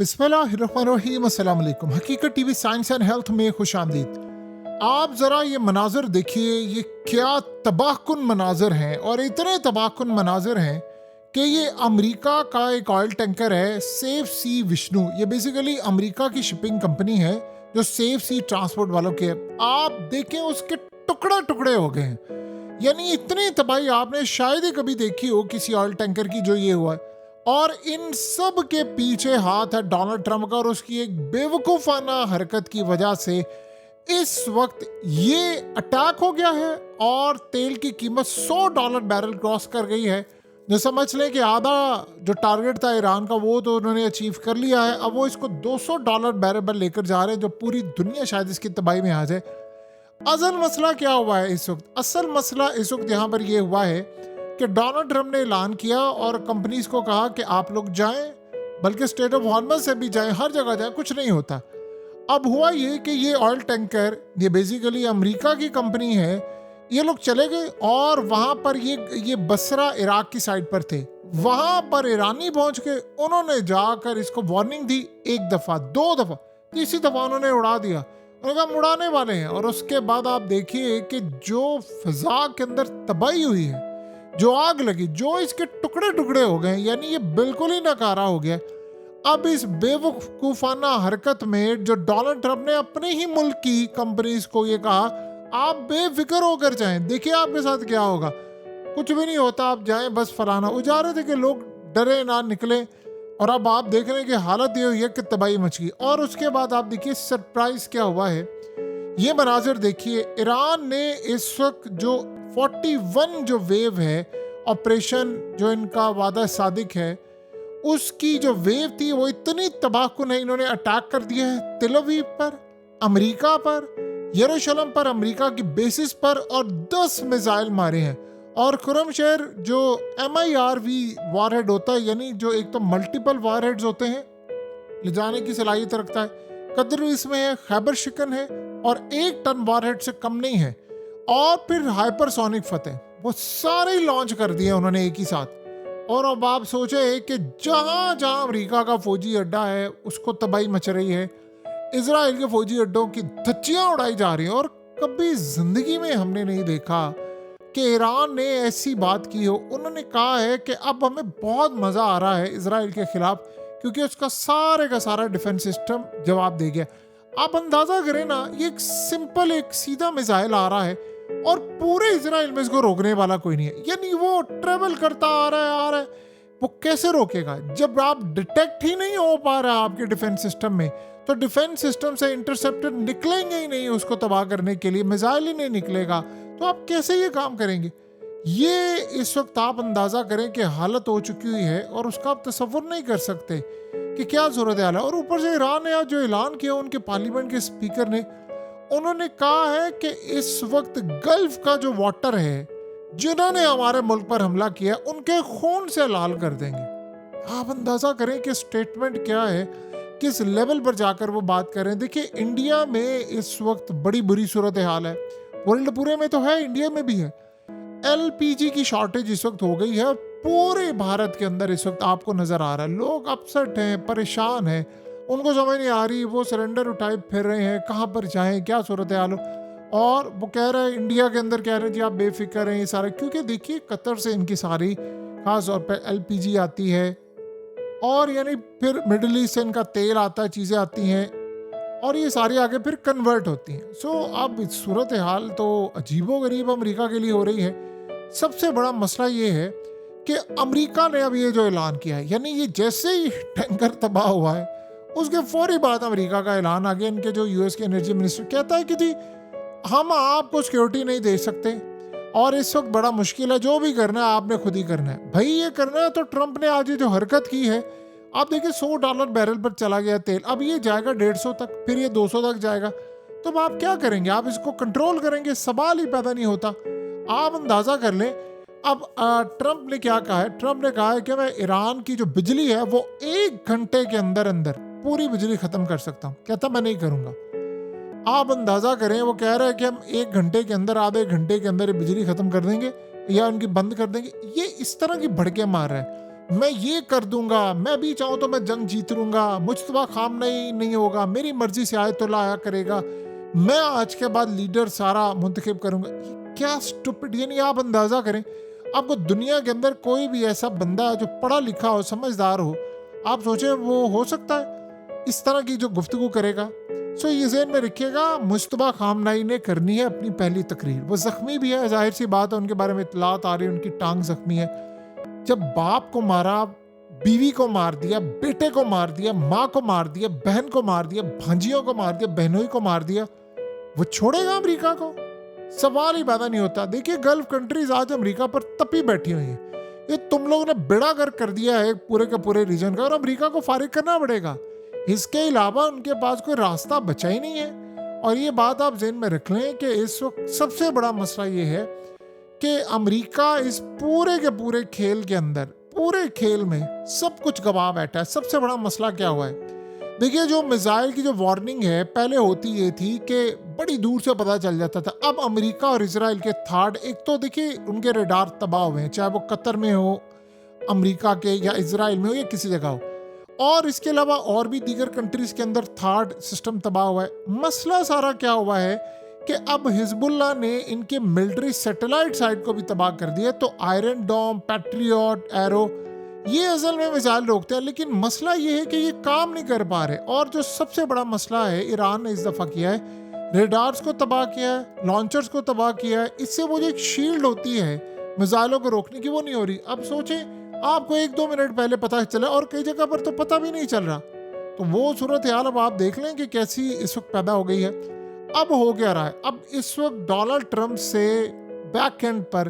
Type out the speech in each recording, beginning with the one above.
बिस्मिल्लाहिर्रहमानिर्रहीम। अस्सलाम वालेकुम। हकीकत टीवी साइंस एंड हेल्थ में खुश आमदीद। आप ज़रा ये मनाज़र देखिए, ये क्या तबाहकुन मनाज़र हैं, और इतने तबाहकुन मनाज़र हैं कि ये अमेरिका का एक ऑयल टैंकर है, सेफ सी विष्णु। ये बेसिकली अमेरिका की शिपिंग कंपनी है जो सेफ सी ट्रांसपोर्ट वालों की है। आप देखें उसके टुकड़े टुकड़े हो गए हैं। यानी इतनी तबाही आपने शायद ही कभी देखी हो किसी ऑयल टैंकर की जो ये हुआ है। और इन सब के पीछे हाथ है डोनाल्ड ट्रंप का, और उसकी एक बेवकूफ़ाना हरकत की वजह से इस वक्त ये अटैक हो गया है और तेल की कीमत $100 बैरल क्रॉस कर गई है। जो समझ लें कि आधा जो टारगेट था ईरान का वो तो उन्होंने अचीव कर लिया है। अब वो इसको $200 बैरल पर लेकर जा रहे हैं, जो पूरी दुनिया शायद इसकी तबाही में आ जाए। असल मसला क्या हुआ है इस वक्त? असल मसला इस वक्त यहाँ पर यह हुआ है कि डोनाल्ड ट्रंप ने ऐलान किया और कंपनीज को कहा कि आप लोग जाएं, बल्कि स्टेट ऑफ हॉर्मस से भी जाएं, हर जगह जाएं, कुछ नहीं होता। अब हुआ ये कि ये ऑयल टैंकर, ये बेसिकली अमेरिका की कंपनी है, ये लोग चले गए और वहां पर ये बसरा इराक की साइड पर थे। वहां पर ईरानी पहुंच के उन्होंने जाकर इसको वार्निंग दी, एक दफा, दो दफा, तीसरी दफा उन्होंने उड़ा दिया। उन्होंने कहा हम उड़ाने वाले हैं। और उसके बाद आप देखिए कि जो फिजा के अंदर तबाही हुई है, जो आग लगी, जो इसके टुकड़े टुकड़े हो गए, यानी ये बिल्कुल ही नकारा हो गया। अब इस बेवकूफाना हरकत में जो डोनाल्ड ट्रंप ने अपने ही मुल्क की कंपनीज को ये कहा आप बेफिक्र होकर जाएं, देखिए आपके साथ क्या होगा, कुछ भी नहीं होता, आप जाएं बस फलाना। वो जा रहे थे कि लोग डरे ना निकले, और अब आप देख रहे हैं कि हालत ये हुई है कि तबाही मच गई। और उसके बाद आप देखिए सरप्राइज क्या हुआ है, ये मनाजिर देखिए। ईरान ने इस वक्त जो 41 जो वेव है, ऑपरेशन जो इनका वादा सादिक है, उसकी जो वेव थी वो इतनी तबाहकुन है, इन्होंने अटैक कर दिया है तेल अवीव पर, अमेरिका पर, यरूशलेम पर, अमेरिका की बेसिस पर, और 10 मिसाइल मारे हैं। और खुरम शहर जो MIRV वारहेड होता है, यानी जो एक तो मल्टीपल वारहेड्स होते हैं, ले जाने की सलाहियत रखता है, कदर इसमें है, खैबर शिकन है, और 1 टन वारहेड से कम नहीं है, और फिर हाइपरसोनिक फतेह, वो सारे लॉन्च कर दिए उन्होंने एक ही साथ। और अब आप सोचे कि जहां जहां अमेरिका का फौजी अड्डा है उसको तबाही मच रही है, इजराइल के फौजी अड्डों की धज्जियां उड़ाई जा रही हैं। और कभी जिंदगी में हमने नहीं देखा कि ईरान ने ऐसी बात की हो। उन्होंने कहा है कि अब हमें बहुत मजा आ रहा है इजराइल के खिलाफ, क्योंकि उसका सारे का सारा डिफेंस सिस्टम जवाब दे गया। आप अंदाजा करें ना, ये एक सिंपल, एक सीधा मिसाइल आ रहा है और पूरे इजराइल में इसको रोकने वाला कोई नहीं है। यानी वो ट्रेवल करता आ रहा है, वो कैसे रोकेगा जब आप डिटेक्ट ही नहीं हो पा रहा आपके डिफेंस सिस्टम में? तो डिफेंस सिस्टम से इंटरसेप्टर निकलेंगे ही नहीं उसको तबाह करने के लिए, मिसाइल ही नहीं निकलेगा, तो आप कैसे ये काम करेंगे? ये इस वक्त आप अंदाजा करें कि हालत हो चुकी हुई है, और उसका आप तसव्वुर नहीं कर सकते कि क्या सूरत हाल है। और ऊपर से ईरान ने जो ऐलान किया उनके पार्लियामेंट के स्पीकर ने, उन्होंने कहा है कि इस वक्त गल्फ का जो वाटर है, जिन्होंने हमारे मुल्क पर हमला किया, उनके खून से लाल कर देंगे। आप अंदाजा करें कि स्टेटमेंट क्या है, किस लेवल पर जाकर वो बात कर रहे हैं। देखिए इंडिया में इस वक्त बड़ी बुरी सूरत हाल है, वर्ल्ड पूरे में तो है, इंडिया में भी है। LPG की शॉर्टेज इस वक्त हो गई है, पूरे भारत के अंदर इस वक्त आपको नजर आ रहा है। लोग अपसेट हैं, परेशान हैं, उनको समझ नहीं आ रही, वो सिलेंडर उठाए फिर रहे हैं, कहाँ पर जाएं, क्या सूरत हाल हो। और वो कह रहे हैं इंडिया के अंदर, कह रहे हैं जी आप बेफिक्र हैं ये सारे, क्योंकि देखिए कतर से इनकी सारी खास तौर पर LPG आती है, और यानी फिर मिडिल ईस्ट से इनका तेल आता है, चीज़ें आती हैं, और ये सारी आगे फिर कन्वर्ट होती हैं। सो अब सूरत हाल तो अजीबोगरीब अमेरिका के लिए हो रही है। सबसे बड़ा मसला ये है कि अमेरिका ने अब ये जो ऐलान किया है, यानी ये जैसे ही टैंकर तबाह हुआ है उसके फौरी बाद अमेरिका का ऐलान आ गया। इनके जो US के एनर्जी मिनिस्टर कहता है कि जी हम आपको सिक्योरिटी नहीं दे सकते, और इस वक्त बड़ा मुश्किल है, जो भी करना है आपने खुद ही करना है। भाई ये करना है तो ट्रंप ने आज ये जो हरकत की है, आप देखिए $100 बैरल पर चला गया तेल, अब ये जाएगा 150 तक, फिर ये 200 तक जाएगा। तो अब आप क्या करेंगे? आप इसको कंट्रोल करेंगे? सवाल ही पैदा नहीं होता। आप अंदाजा कर लें अब ट्रंप ने क्या कहा है। ट्रंप ने कहा है कि मैं ईरान की जो बिजली है वो 1 घंटे के अंदर अंदर पूरी बिजली खत्म कर सकता हूँ। कहता मैं नहीं करूंगा। आप अंदाजा करें, वो कह रहा है कि हम 1 घंटे के अंदर, आधे घंटे के अंदर बिजली खत्म कर देंगे या उनकी बंद कर देंगे। ये इस तरह की भड़के मार रहा है। मैं ये कर दूंगा, मैं भी चाहूँ तो मैं जंग जीत लूंगा, मुजतबा खामनेई नहीं होगा, मेरी मर्जी से आयतुल्लाह आया करेगा, मैं आज के बाद लीडर सारा मुंतखब करूंगा। ये क्या स्टूपिड, यानी आप अंदाजा करें, आपको दुनिया के अंदर कोई भी ऐसा बंदा है जो पढ़ा लिखा हो, समझदार हो, आप सोचे वो हो सकता है इस तरह की जो गुफ्तगू करेगा। सो ये ज़हन में रखिएगा, मुजतबा खामनाई ने करनी है अपनी पहली तकरीर। वो जख्मी भी है, जाहिर सी बात है, उनके बारे में इतलात आ रही है, उनकी टांग जख्मी है। जब बाप को मारा, बीवी को मार दिया, बेटे को मार दिया, माँ को मार दिया, बहन को मार दिया, भांजियों को मार दिया, बहनोई को मार दिया, वो छोड़ेगा अमेरिका को? सवाल ही पैदा नहीं होता। देखिए, गल्फ कंट्रीज आज अमेरिका पर तपी बैठी हुई हैं। ये तुम लोगों ने बेड़ा गर्क कर दिया है पूरे के पूरे रीजन का, और अमेरिका को फारिग करना पड़ेगा। इसके अलावा उनके पास कोई रास्ता बचा ही नहीं है। और ये बात आप ज़हन में रख लें कि इस वक्त सबसे बड़ा मसला ये है कि अमेरिका इस पूरे के पूरे खेल के अंदर, पूरे खेल में सब कुछ गवा बैठा है। सबसे बड़ा मसला क्या हुआ है? देखिए, जो मिसाइल की जो वार्निंग है पहले होती ये थी कि बड़ी दूर से पता चल जाता था। अब अमेरिका और इजराइल के थर्ड, एक तो देखिए उनके रडार तबाह हुए हैं, चाहे वो कतर में हो, अमेरिका के, या इजराइल में हो, या किसी जगह हो, और इसके अलावा और भी दीगर कंट्रीज के अंदर थर्ड सिस्टम तबाह हुआ है। मसला सारा क्या हुआ है कि अब हिजबुल्लाह ने इनके मिलिट्री सैटेलाइट साइट को भी तबाह कर दिया। तो आयरन डोम, पैट्रियट, एरो, ये असल में मिसाइल रोकते हैं, लेकिन मसला ये है कि ये काम नहीं कर पा रहे। और जो सबसे बड़ा मसला है, ईरान ने इस दफ़ा किया है, रेडार्स को तबाह किया है, लॉन्चर्स को तबाह किया है। इससे वो जो एक शील्ड होती है मिसाइलों को रोकने की, वो नहीं हो रही। अब सोचें, आपको 1-2 मिनट पहले पता चला, और कई जगह पर तो पता भी नहीं चल रहा। तो वो सूरत हाल अब आप देख लें कि कैसी इस वक्त पैदा हो गई है। अब हो क्या रहा है? अब इस वक्त डोनाल्ड ट्रंप से बैक एंड पर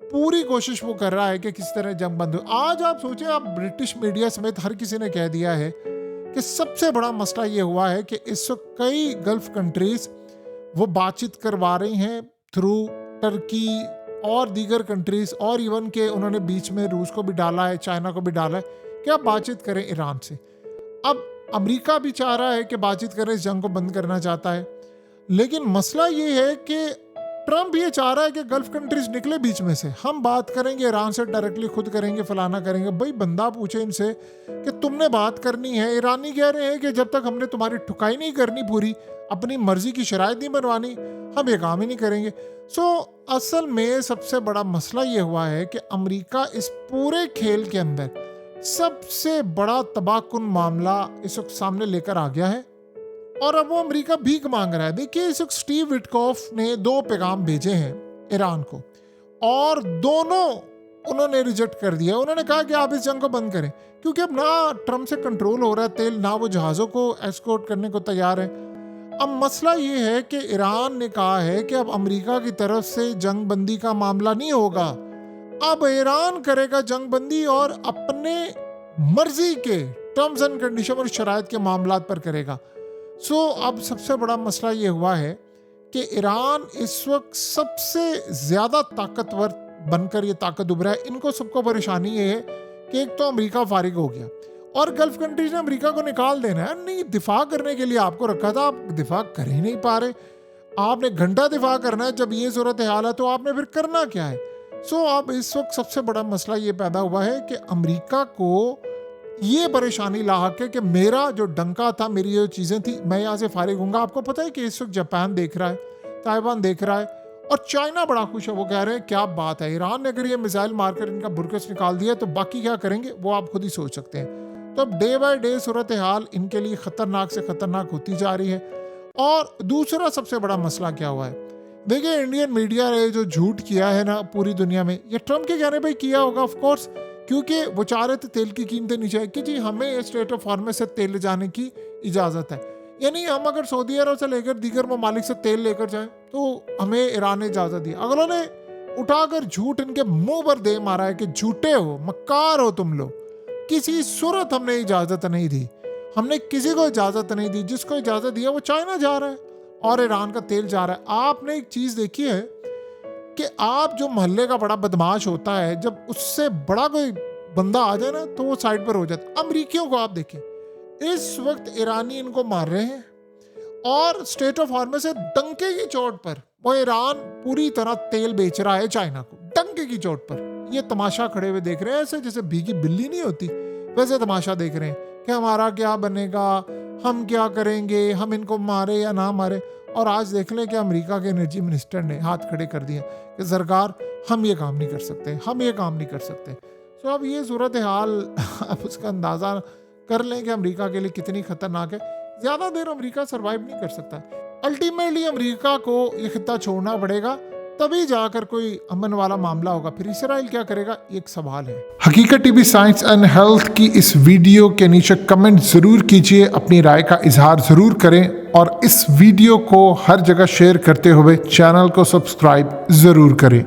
पूरी कोशिश वो कर रहा है कि किस तरह जंग बंद हो। आज आप सोचें, आप ब्रिटिश मीडिया समेत हर किसी ने कह दिया है कि सबसे बड़ा मसला ये हुआ है कि इस वक्त कई गल्फ कंट्रीज वो बातचीत करवा रही हैं थ्रू टर्की और दीगर कंट्रीज, और इवन के उन्होंने बीच में रूस को भी डाला है, चाइना को भी डाला है कि आप बातचीत करें ईरान से। अब अमेरिका भी चाह रहा है कि बातचीत करें, इस जंग को बंद करना चाहता है। लेकिन मसला ये है कि ट्रंप ये चाह रहा है कि गल्फ कंट्रीज निकले बीच में से, हम बात करेंगे ईरान से डायरेक्टली, खुद करेंगे, फलाना करेंगे। भाई, बंदा पूछे इनसे कि तुमने बात करनी है? ईरानी कह रहे हैं कि जब तक हमने तुम्हारी ठुकाई नहीं करनी पूरी, अपनी मर्जी की शराइत नहीं बनवानी, हम ये काम ही नहीं करेंगे। सो असल में सबसे बड़ा मसला ये हुआ है कि अमेरिका इस पूरे खेल के अंदर सबसे बड़ा तबाहकुन मामला इस वक्त सामने लेकर आ गया है, और अब वो अमेरिका भीख मांग रहा है। देखिए, इस वक्त स्टीव विटकॉफ ने 2 पैगाम भेजे हैं ईरान को, और दोनों उन्होंने रिजेक्ट कर दिया। उन्होंने कहा कि आप इस जंग को बंद करें, क्योंकि अब ना ट्रंप से कंट्रोल हो रहा है तेल, ना वो जहाज़ों को एस्कॉर्ट करने को तैयार है। अब मसला ये है कि ईरान ने कहा है कि अब अमेरिका की तरफ से जंग बंदी का मामला नहीं होगा, अब ईरान करेगा जंग बंदी, और अपने मर्जी के टर्म्स एंड कंडीशन और शराइत के मामलात पर करेगा। सो अब सबसे बड़ा मसला ये हुआ है कि ईरान इस वक्त सबसे ज़्यादा ताकतवर बनकर ये ताकत उभरा है। इनको सबको परेशानी ये है कि एक तो अमेरिका फारिग हो गया, और गल्फ कंट्रीज ने अमेरिका को निकाल देना है। नहीं, दिफा करने के लिए आपको रखा था, आप दिफा कर ही नहीं पा रहे। आपने घंटा दिफा करना है, जब ये सूरत हाल है तो आपने फिर करना क्या है? सो अब इस वक्त सबसे बड़ा मसला ये पैदा हुआ है कि अमेरिका को ये परेशानी लाहक है कि मेरा जो डंका था, मेरी जो चीज़ें थी, मैं यहाँ से फारिग हूँगा। आपको पता है कि इस वक्त जापान देख रहा है, ताइवान देख रहा है, और चाइना बड़ा खुश है। वो कह रहे हैं क्या बात है, ईरान ने अगर ये मिसाइल मारकर इनका बुरकस निकाल दिया तो बाकी क्या करेंगे वो आप खुद ही सोच सकते हैं। तो अब डे बाय डे सूरत हाल इनके लिए ख़तरनाक से ख़तरनाक होती जा रही है। और दूसरा सबसे बड़ा मसला क्या हुआ है? देखिए, इंडियन मीडिया ने जो झूठ किया है ना पूरी दुनिया में, ये ट्रंप के कहने पे किया होगा ऑफ कोर्स, क्योंकि वो चाह रहे थे तेल की कीमतें नीचे आए कि जी हमें स्टेट ऑफ हार्मस से तेल ले जाने की इजाज़त है, यानी हम अगर सऊदी अरब से लेकर दीगर ममालिक से तेल लेकर जाएं तो हमें ईरान ने इजाज़त दी। अगर उन्होंने उठाकर झूठ इनके मुंह पर दे मारा है कि झूठे हो, मक्कार हो तुम लोग, किसी सूरत हमने इजाज़त नहीं दी, हमने किसी को इजाज़त नहीं दी। जिसको इजाज़त दिया वो चाइना जा रहा है और ईरान का तेल जा रहा है। आपने एक चीज़ देखी है कि आप जो मोहल्ले का बड़ा बदमाश होता है, जब उससे बड़ा कोई बंदा आ जाए ना तो वो साइड पर हो जाता है। अमरीकियों को आप देखें, इस वक्त ईरानी इनको मार रहे हैं, और स्टेट ऑफ हार्मस से डंके की चोट पर वो ईरान पूरी तरह तेल बेच रहा है चाइना को, डंके की चोट पर। ये तमाशा खड़े हुए देख रहे हैं, ऐसे जैसे भीगी बिल्ली नहीं होती वैसे तमाशा देख रहे हैं कि हमारा क्या बनेगा, हम क्या करेंगे, हम इनको मारे या ना मारे। और आज देख लें कि अमेरिका के एनर्जी मिनिस्टर ने हाथ खड़े कर दिए कि सरकार हम ये काम नहीं कर सकते, हम ये काम नहीं कर सकते। तो अब ये सूरत हाल आप उसका अंदाज़ा कर लें कि अमेरिका के लिए कितनी ख़तरनाक है। ज़्यादा देर अमेरिका सर्वाइव नहीं कर सकता। अल्टीमेटली अमेरिका को ये खित्ता छोड़ना पड़ेगा, तभी जाकर कोई अमन वाला मामला होगा। फिर इसराइल क्या करेगा, ये एक सवाल है। हकीकत टीवी साइंस एंड हेल्थ की इस वीडियो के नीचे कमेंट ज़रूर कीजिए, अपनी राय का इजहार ज़रूर करें और इस वीडियो को हर जगह शेयर करते हुए चैनल को सब्सक्राइब ज़रूर करें।